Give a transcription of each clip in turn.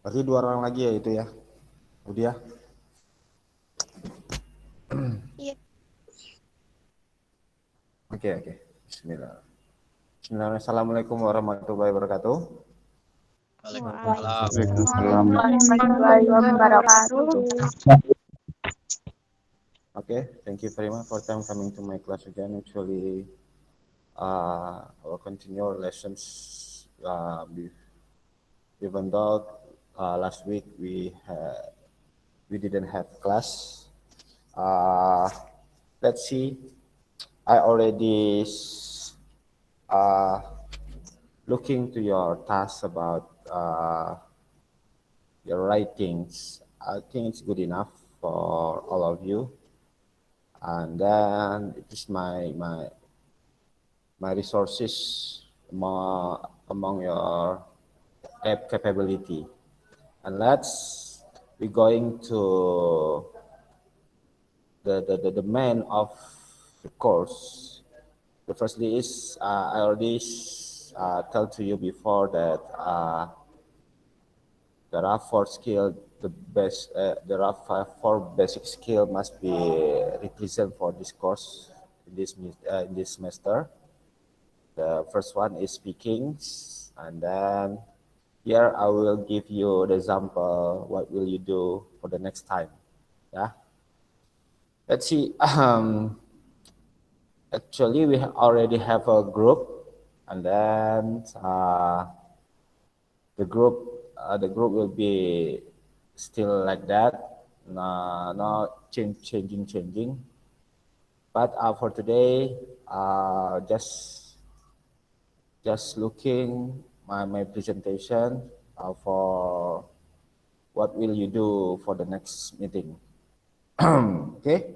Berarti 2 orang lagi ya itu ya. Udah. Iya. Oke, oke. Bismillah. Bismillah. Assalamualaikum warahmatullahi wabarakatuh. Waalaikumsalam. Waalaikumsalam warahmatullahi wabarakatuh. Okay, thank you very much for time coming to my class again. Actually, we'll continue our lessons. Even though last week we didn't have class. Uh, let's see. I already uh, looking to your task about your writings. I think it's good enough for all of you. And then it is my resources among your app capability. And let's be going to the main of the course. The firstly is I already tell to you before that there are 4 skill. There are four basic skill must be represent for this course in this semester. The first one is speaking, and then here I will give you the example. What will you do for the next time? Yeah. Let's see. Actually, we already have a group, and then the group will be still like that, not changing. But for today, just looking my presentation for what will you do for the next meeting. Okay.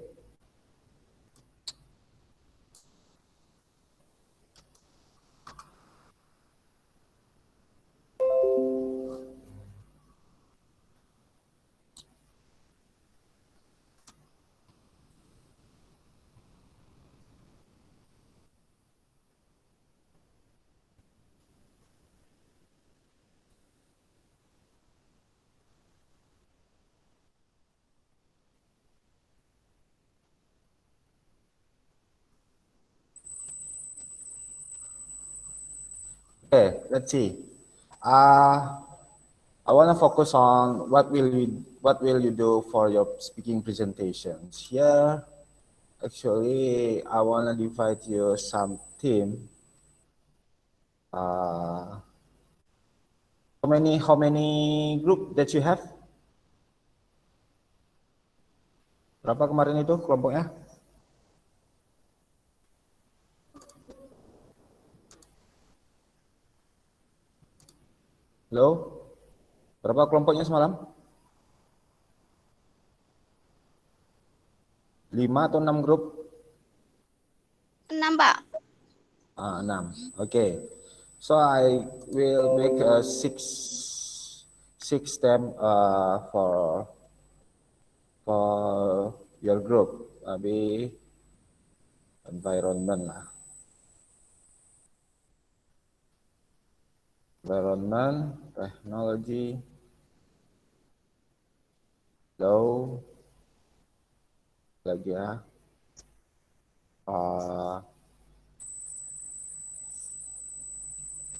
Okay, let's see. I want to focus on what will you do for your speaking presentations. Here, actually, I want to divide you some team. How many group that you have? Berapa kemarin itu kelompoknya? Halo? Berapa kelompoknya semalam? 5 atau 6 grup? 6, Pak. 6. Okay. So I will make six them for your group. Maybe environment lah. Environment, technology, law, lagi ya.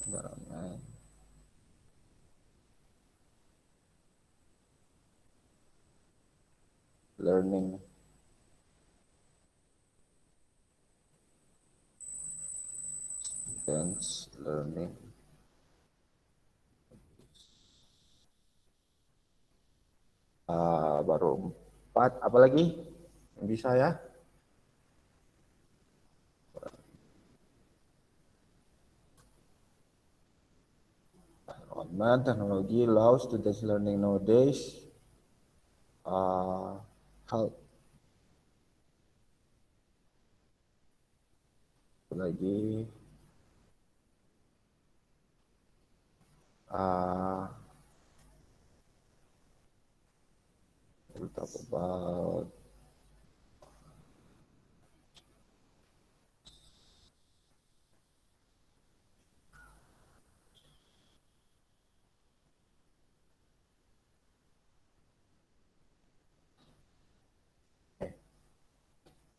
Environment. Learning. Dance, learning. Baru 4, apa lagi yang bisa ya? Environment, teknologi, law, students learning nowadays, health, apa lagi, we'll talk about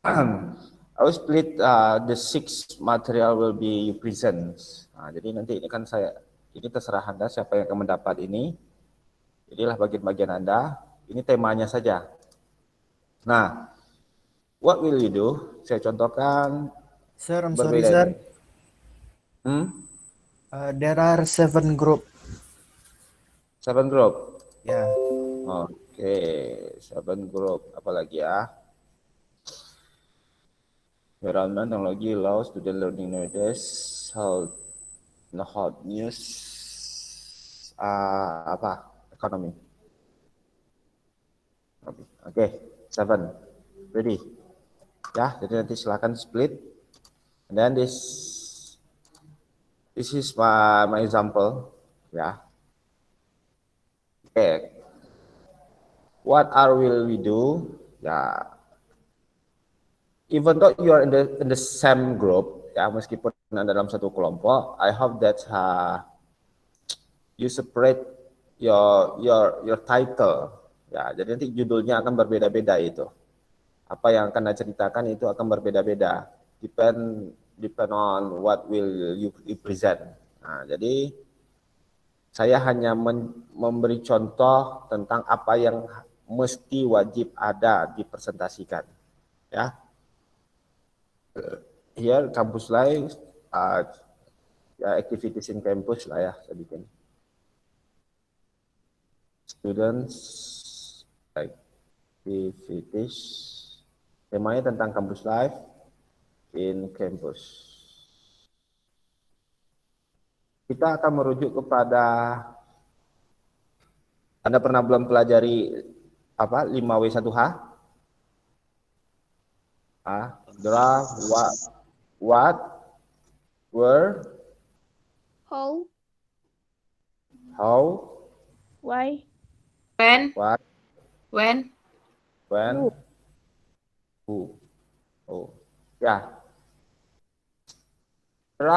I will split the 6 material will be you present. Nah, jadi nanti ini kan ini terserah Anda siapa yang akan mendapat ini. Inilah bagian-bagian Anda. Ini temanya saja. Nah, what will you do? Saya contohkan Sir, I'm sorry, berbeda sir. ini. There are 7 group. 7 group. Ya. Oke, 7 group. Apalagi ya? Environment, technology, law, student learning nowadays, health, hot news, apa? Economy. Oke, 7. Ready? Ya, jadi nanti silakan split. And then this is my example. Ya. Oke. What will we do? Ya. Even though you are in the same group, ya meskipun Anda dalam satu kelompok, I hope that you separate your title. Ya, jadi nanti judulnya akan berbeda-beda itu. Apa yang akan Anda ceritakan itu akan berbeda-beda. Depend on what will you present. Nah, jadi saya hanya memberi contoh tentang apa yang mesti wajib ada dipresentasikan. Ya. Here campus life, activities in campus lah ya saya bikin. Students activities, temanya tentang campus life in campus. Kita akan merujuk kepada, Anda pernah belum pelajari apa 5W1H? Draft, what, where, How, why, what, when, when, who. Oh, ya. There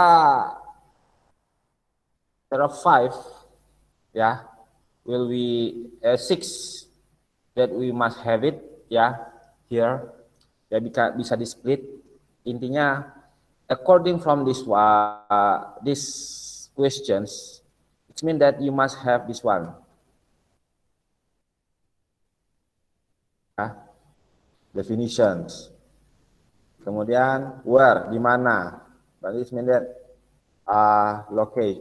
are 5, ya. Will we 6 that we must have it, ya, here. Ya bisa di split. Intinya according from these questions, it means that you must have this one. Definitions. Kemudian where, di mana. Berarti it means that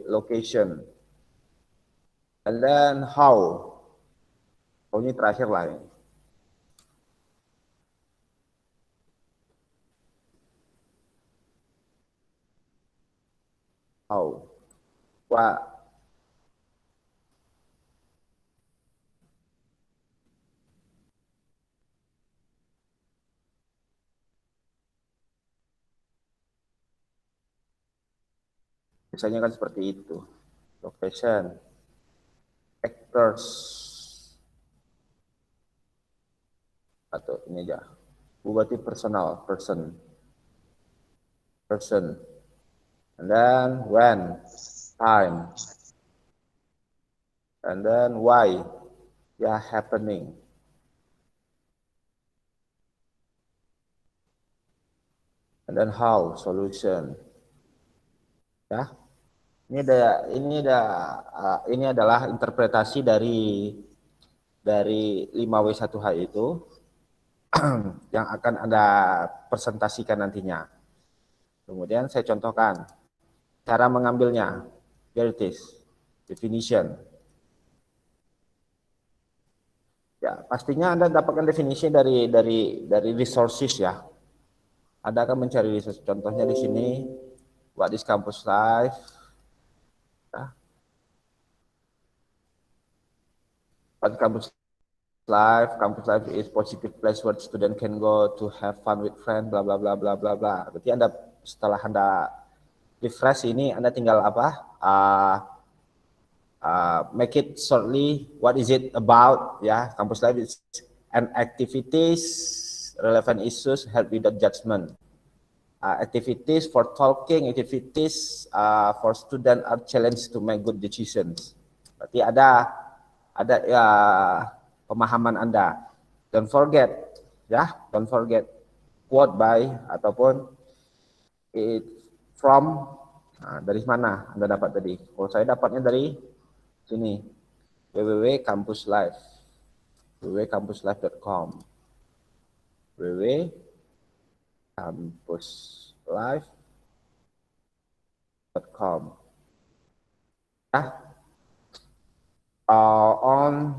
location. And then how. Oh, ini terakhir lah ini. How. What. Biasanya kan seperti itu. Location. Actors. Atau ini aja. Berarti personal, person. And then when, time. And then why, ya, happening. And then how, solution. Ya. Ini adalah interpretasi dari 5W1H itu yang akan Anda presentasikan nantinya. Kemudian saya contohkan cara mengambilnya. Here it is. Definition. Ya, pastinya Anda dapatkan definisi dari resources ya. Anda akan mencari resources. Contohnya di sini, what is campus life? Ya. What campus life? Campus life is positive place where student can go to have fun with friends, bla bla bla bla bla bla. Berarti Anda setelah Anda refresh ini, Anda tinggal apa? Make it shortly. What is it about? Ya, campus life is and activities, relevant issues, help without judgment. Activities for talking, activities for student are challenged to make good decisions. Berarti ada ya pemahaman Anda. Don't forget, ya, don't forget quote by ataupun it from. Nah, dari mana Anda dapat tadi? Oh, saya dapatnya dari sini, www.campuslive, www.campuslive.com, www.campuslive.com. Nah, on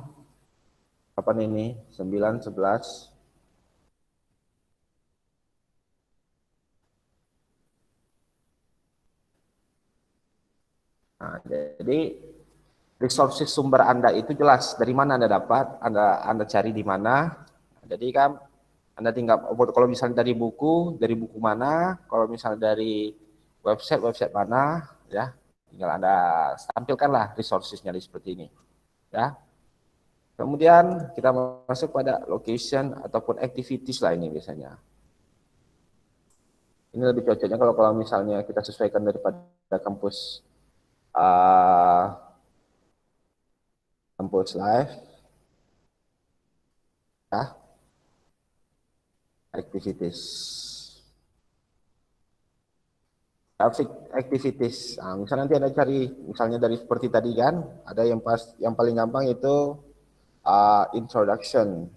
kapan ini? 9/11. Nah, jadi resources sumber Anda itu jelas dari mana Anda dapat, Anda cari di mana. Jadi kan Anda tinggal, kalau misalnya dari buku mana, kalau misalnya dari website mana, ya tinggal Anda tampilkanlah resourcesnya seperti ini, ya. Kemudian kita masuk pada location ataupun activities lah ini biasanya. Ini lebih cocoknya kalau misalnya kita sesuaikan daripada kampus kampus live, ya, activities. Activities. Nah, misalnya nanti Anda cari, misalnya dari seperti tadi kan, ada yang paling gampang itu introduction,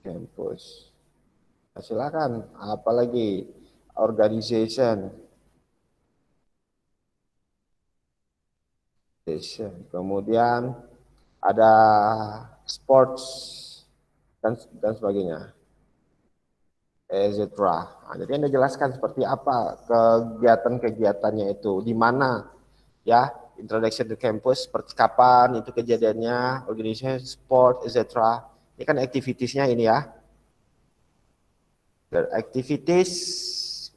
campus. Nah, silakan, apalagi organization, kemudian ada sports dan sebagainya, etc. Nah, jadi Anda jelaskan seperti apa kegiatan-kegiatannya itu, di mana, ya, introduction to campus, seperti kapan itu kejadiannya, organization, sport, etc. Ini kan activities-nya ini ya. The activities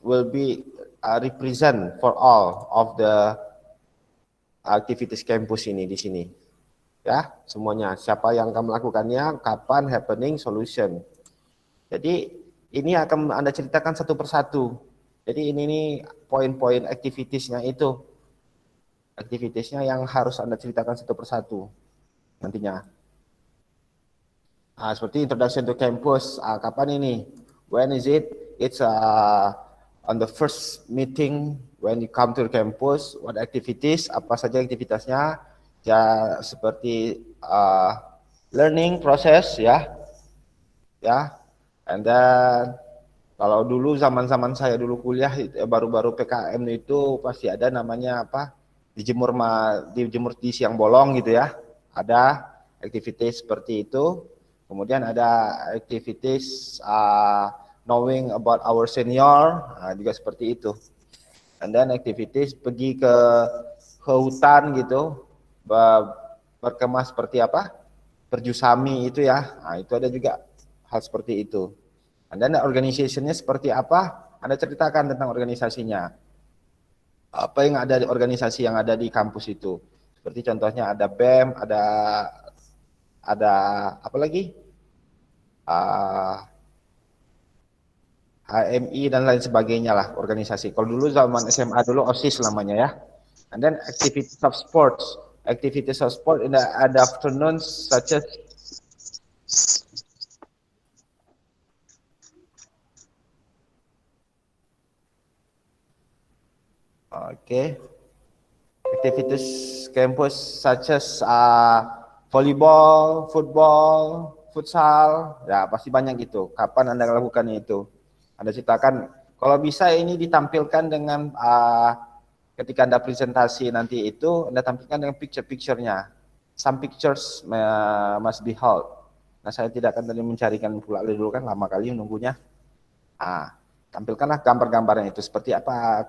will be represent for all of the activities campus ini di sini. Ya, semuanya. Siapa yang akan melakukannya, kapan, happening, solution. Jadi ini akan Anda ceritakan satu persatu. Jadi ini poin-poin activities-nya itu. Activities-nya yang harus Anda ceritakan satu persatu nantinya. Seperti introduction to campus, kapan ini? When is it? It's on the first meeting when you come to the campus. What activities? Apa saja aktivitasnya? Ya, seperti learning process, ya, and then kalau dulu zaman saya dulu kuliah baru-baru PKM itu pasti ada namanya apa, dijemur di siang bolong gitu ya, ada activities seperti itu. Kemudian ada activities knowing about our senior, juga seperti itu. And then activities pergi ke hutan gitu, berkemas seperti apa, berjusami itu ya. Nah, itu ada juga hal seperti itu. Dan organization-nya seperti apa? Anda ceritakan tentang organisasinya. Apa yang ada di organisasi yang ada di kampus itu. Seperti contohnya ada BEM, ada apa lagi? HMI dan lain sebagainya lah organisasi. Kalau dulu zaman SMA dulu OSIS namanya ya. And then activities of sports. Activities of sport in the afternoon such as activities campus such as volleyball, football, futsal, ya pasti banyak gitu. Kapan Anda melakukan itu? Anda ceritakan. Kalau bisa ini ditampilkan dengan ketika Anda presentasi nanti itu, Anda tampilkan dengan picture-nya. Some pictures must be held. Nah, saya tidak akan tadi mencarikan pula dulu kan, lama kali nunggunya. Tampilkanlah gambar-gambarnya itu, seperti apa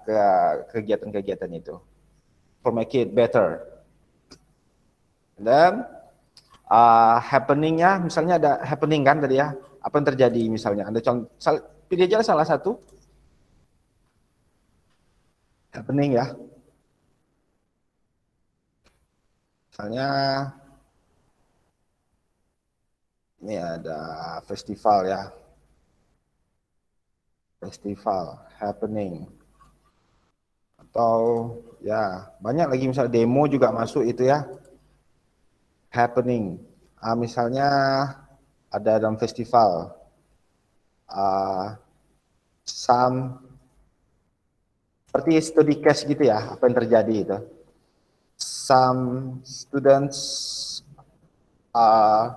kegiatan-kegiatan itu. For make it better. Dan happening-nya, misalnya ada happening kan tadi ya, apa yang terjadi misalnya, Anda pilih aja salah satu happening ya. Misalnya ini ada festival ya, festival happening, atau ya banyak lagi, misalnya demo juga masuk itu ya, happening. Misalnya ada dalam festival. Some seperti studi case gitu ya, apa yang terjadi itu. Some students are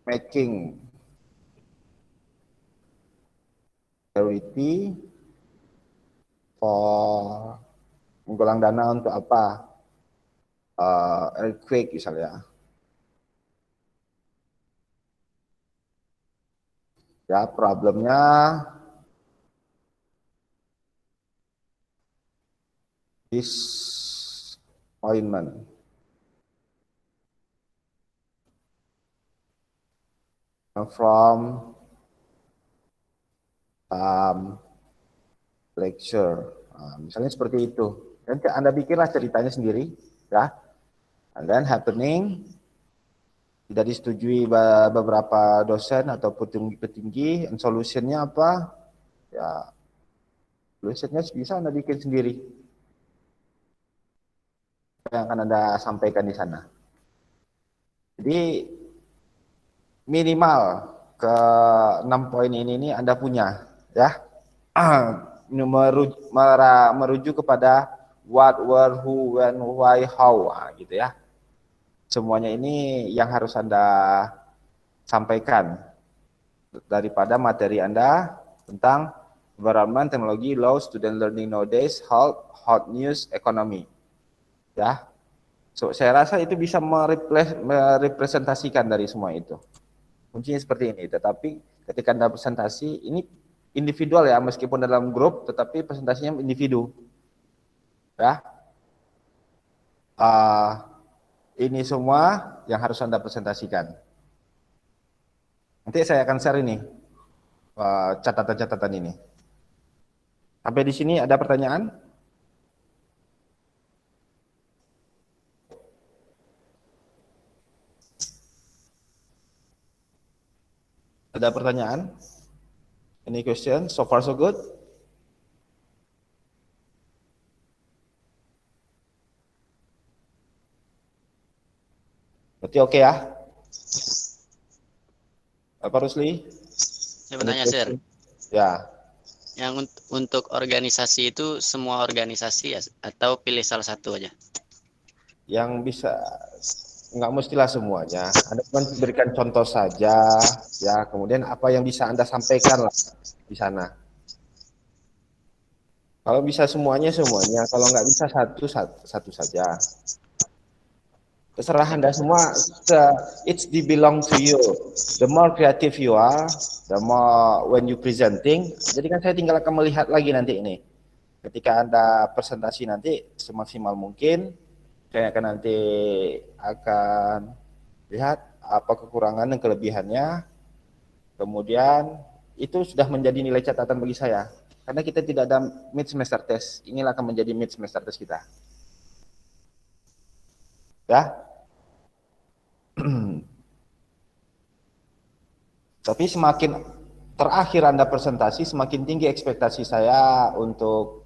making priority for menggalang dana untuk apa? Earthquake misalnya. Ya, problemnya disappointment. From lecture. Misalnya seperti itu. Dan Anda bikinlah ceritanya sendiri, ya. And then happening tidak disetujui beberapa dosen atau petinggi, and solutionnya apa? Ya, solutionnya bisa Anda bikin sendiri. Yang akan Anda sampaikan di sana. Jadi minimal ke 6 poin ini Anda punya, ya. Merujuk kepada what, where, who, when, why, how, gitu ya. Semuanya ini yang harus Anda sampaikan daripada materi Anda tentang environment, teknologi, law, student learning nowadays, health, hot news, economy. Ya. So, saya rasa itu bisa merepresentasikan dari semua itu. Kuncinya seperti ini, tetapi ketika Anda presentasi, ini individual ya, meskipun dalam grup, tetapi presentasinya individu. Ya. Ini semua yang harus Anda presentasikan. Nanti saya akan share ini, catatan-catatan ini. Sampai di sini ada pertanyaan? Ada pertanyaan? Any question? So far so good? Berarti oke ya? Pak Rusli? Saya bertanya, Sir. Ya. Yang untuk organisasi itu semua organisasi ya, atau pilih salah satu aja? Yang bisa, nggak mestilah semuanya. Anda cuma berikan contoh saja, ya. Kemudian apa yang bisa Anda sampaikan lah di sana. Kalau bisa semuanya, kalau nggak bisa satu saja. Terserah Anda semua, it's belong to you. The more creative you are, the more when you presenting. Jadi kan saya tinggal akan melihat lagi nanti ini. Ketika Anda presentasi nanti semaksimal mungkin, saya akan nanti lihat apa kekurangan dan kelebihannya. Kemudian itu sudah menjadi nilai catatan bagi saya. Karena kita tidak ada mid semester test. Inilah akan menjadi mid semester test kita. Ya. Tapi semakin terakhir Anda presentasi, semakin tinggi ekspektasi saya untuk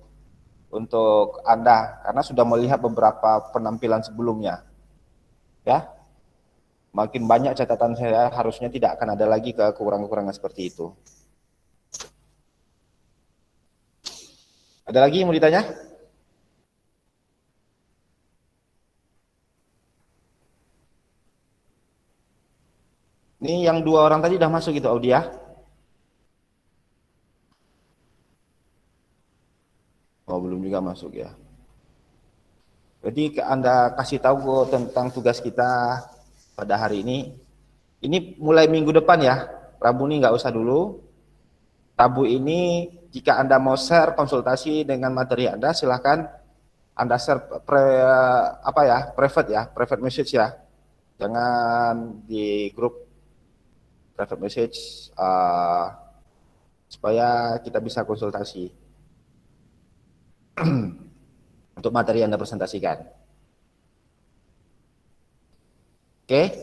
Anda, karena sudah melihat beberapa penampilan sebelumnya. Ya, makin banyak catatan saya, harusnya tidak akan ada lagi kekurangan-kekurangan seperti itu. Ada lagi yang mau ditanya? Ini yang 2 orang tadi udah masuk gitu, Audia? Oh, belum juga masuk ya. Jadi Anda kasih tahu tentang tugas kita pada hari ini. Ini mulai minggu depan ya. Rabu ini nggak usah dulu. Rabu ini jika Anda mau share konsultasi dengan materi Anda, silahkan Anda share private message ya. Jangan di grup private message supaya kita bisa konsultasi untuk materi yang Anda presentasikan. Oke.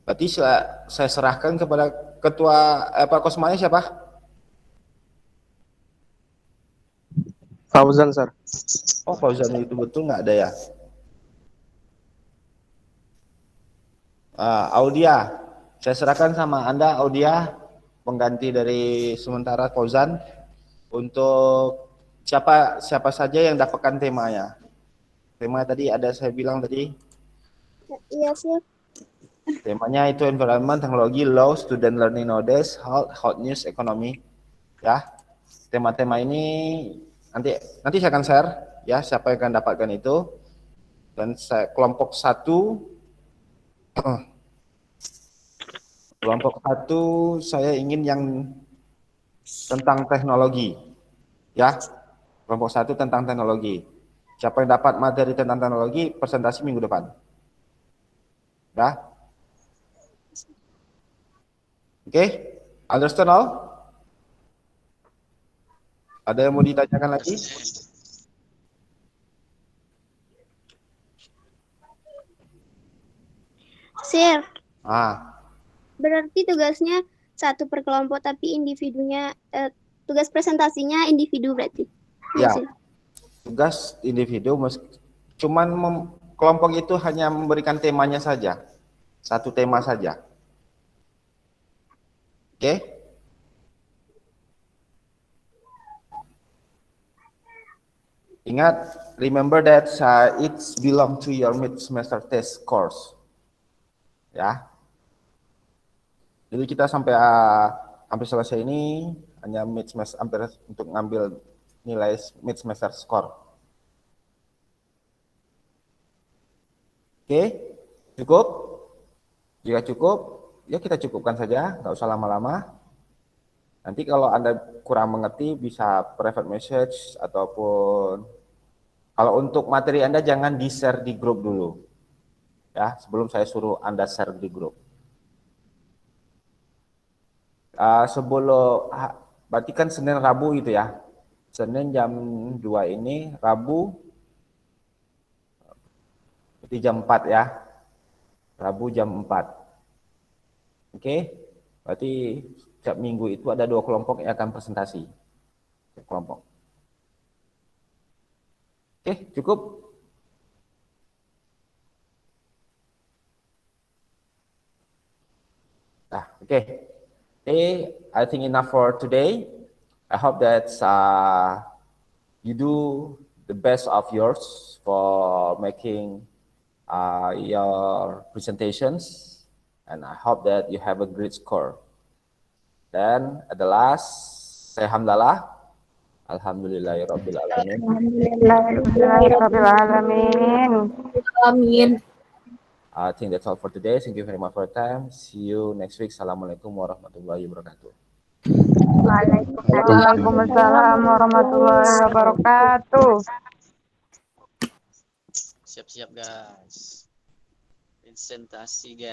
Berarti saya serahkan kepada ketua Kosmanya siapa? Fauzan, Sir. Oh, Fauzan itu betul nggak ada ya? Audia, saya serahkan sama Anda, Audia, pengganti dari sementara Fauzan, untuk siapa saja yang dapatkan temanya. Tema tadi ada saya bilang tadi, Iya, sir. temanya itu environment, teknologi, law, student learning nowadays, hot news, economy. Ya, tema-tema ini nanti saya akan share ya siapa yang akan dapatkan itu. Dan kelompok satu saya ingin yang tentang teknologi ya, kelompok satu tentang teknologi. Siapa yang dapat materi tentang teknologi presentasi minggu depan ya. Oke, understand all? Ada yang mau ditanyakan lagi? Sir, Ah, berarti tugasnya satu per kelompok, tapi individunya, tugas presentasinya individu berarti. ya, Sir. tugas individu, cuman kelompok itu hanya memberikan temanya saja, satu tema saja. Oke? Ingat, remember that it's belong to your mid semester test course. Ya. Jadi kita sampai selesai ini hanya mid semester, hampir untuk ngambil nilai mid semester score. Oke, cukup? Jika cukup, ya kita cukupkan saja, nggak usah lama-lama. Nanti kalau Anda kurang mengerti bisa private message ataupun kalau untuk materi Anda jangan di-share di grup dulu. Ya, sebelum saya suruh Anda share di grup. Berarti kan Senin Rabu itu ya. Senin jam 2 ini, Rabu berarti jam 4 ya. Rabu jam 4. Oke? Berarti setiap minggu itu ada 2 kelompok yang akan presentasi. Kelompok. Oke, cukup? Nah, oke. I think enough for today. I hope that you do the best of yours for making your presentations, and I hope that you have a great score. Then at the last, say hamdalah. Alhamdulillahirrabbilalamin. Amin. I think that's all for today. Thank you very much for your time. See you next week. Assalamualaikum warahmatullahi wabarakatuh. Waalaikumsalam warahmatullahi wabarakatuh. Siap-siap guys. Presentasi guys.